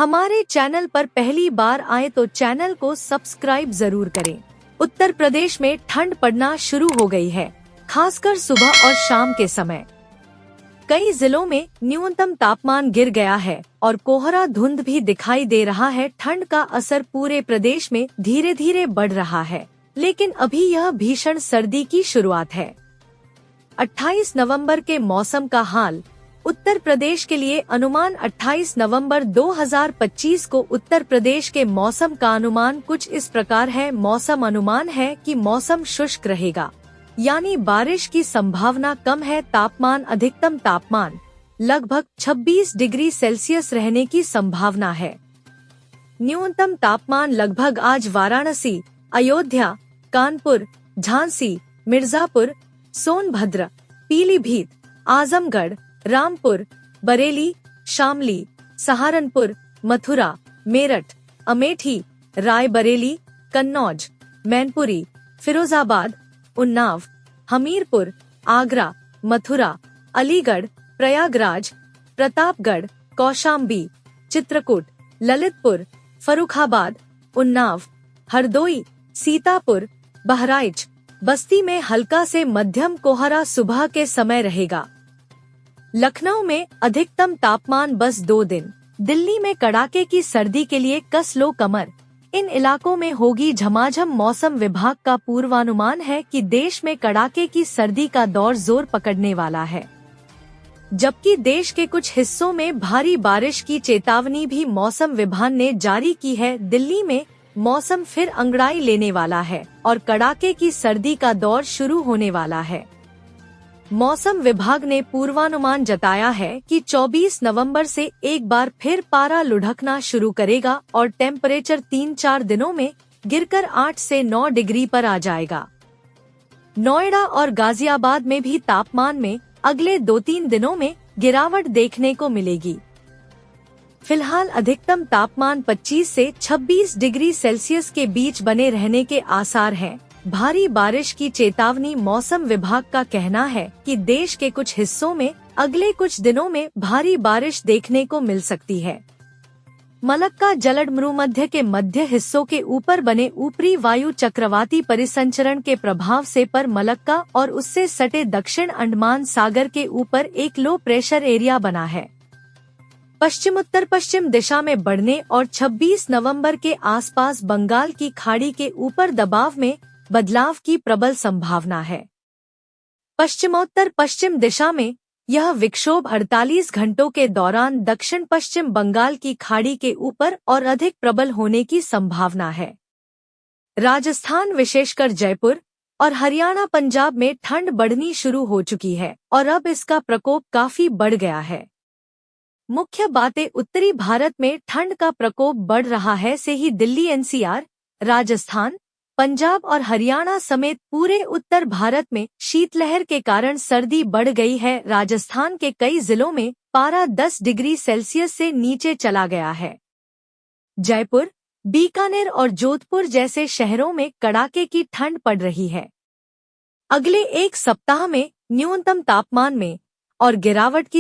हमारे चैनल पर पहली बार आए तो चैनल को सब्सक्राइब जरूर करें। उत्तर प्रदेश में ठंड पड़ना शुरू हो गई है, खासकर सुबह और शाम के समय। कई जिलों में न्यूनतम तापमान गिर गया है और कोहरा धुंध भी दिखाई दे रहा है। ठंड का असर पूरे प्रदेश में धीरे धीरे बढ़ रहा है, लेकिन अभी यह भीषण सर्दी की शुरुआत है। 28 नवंबर के मौसम का हाल। उत्तर प्रदेश के लिए अनुमान। 28 नवंबर 2025 को उत्तर प्रदेश के मौसम का अनुमान कुछ इस प्रकार है। मौसम अनुमान है कि मौसम शुष्क रहेगा, यानी बारिश की संभावना कम है। तापमान, अधिकतम तापमान लगभग 26 डिग्री सेल्सियस रहने की संभावना है। न्यूनतम तापमान लगभग आज वाराणसी, अयोध्या, कानपुर, झांसी, मिर्जापुर, सोनभद्र, पीलीभीत, आजमगढ़, रामपुर, बरेली, शामली, सहारनपुर, मथुरा, मेरठ, अमेठी, रायबरेली, कन्नौज, मैनपुरी, फिरोजाबाद, उन्नाव, हमीरपुर, आगरा, मथुरा, अलीगढ़, प्रयागराज, प्रतापगढ़, कौशाम्बी, चित्रकूट, ललितपुर, फर्रुखाबाद, उन्नाव, हरदोई, सीतापुर, बहराइच, बस्ती में हल्का से मध्यम कोहरा सुबह के समय रहेगा। लखनऊ में अधिकतम तापमान बस 2 दिन। दिल्ली में कड़ाके की सर्दी के लिए कस लो कमर। इन इलाकों में होगी झमाझम। मौसम विभाग का पूर्वानुमान है कि देश में कड़ाके की सर्दी का दौर जोर पकड़ने वाला है, जबकि देश के कुछ हिस्सों में भारी बारिश की चेतावनी भी मौसम विभाग ने जारी की है। दिल्ली में मौसम फिर अंगड़ाई लेने वाला है और कड़ाके की सर्दी का दौर शुरू होने वाला है। मौसम विभाग ने पूर्वानुमान जताया है कि 24 नवंबर से एक बार फिर पारा लुढ़कना शुरू करेगा और टेम्परेचर 3-4 दिनों में गिरकर 8 से 9 डिग्री पर आ जाएगा। नोएडा और गाजियाबाद में भी तापमान में अगले 2-3 दिनों में गिरावट देखने को मिलेगी। फिलहाल अधिकतम तापमान 25 से 26 डिग्री सेल्सियस के बीच बने रहने के आसार हैं। भारी बारिश की चेतावनी। मौसम विभाग का कहना है कि देश के कुछ हिस्सों में अगले कुछ दिनों में भारी बारिश देखने को मिल सकती है। मलक्का जलमध्यमध्य के मध्य हिस्सों के ऊपर बने ऊपरी वायु चक्रवाती परिसंचरण के प्रभाव से पर मलक्का और उससे सटे दक्षिण अंडमान सागर के ऊपर एक लो प्रेशर एरिया बना है। पश्चिमोत्तर पश्चिम दिशा में बढ़ने और 26 नवंबर के आसपास बंगाल की खाड़ी के ऊपर दबाव में बदलाव की प्रबल संभावना है। पश्चिमोत्तर पश्चिम दिशा में यह विक्षोभ 48 घंटों के दौरान दक्षिण पश्चिम बंगाल की खाड़ी के ऊपर और अधिक प्रबल होने की संभावना है। राजस्थान, विशेषकर जयपुर और हरियाणा, पंजाब में ठंड बढ़नी शुरू हो चुकी है और अब इसका प्रकोप काफी बढ़ गया है। मुख्य बातें। उत्तरी भारत में ठंड का प्रकोप बढ़ रहा है से ही दिल्ली, एनसीआर, राजस्थान, पंजाब और हरियाणा समेत पूरे उत्तर भारत में शीतलहर के कारण सर्दी बढ़ गई है। राजस्थान के कई जिलों में पारा 10 डिग्री सेल्सियस से नीचे चला गया है। जयपुर, बीकानेर और जोधपुर जैसे शहरों में कड़ाके की ठंड पड़ रही है। अगले एक सप्ताह में न्यूनतम तापमान में और गिरावट की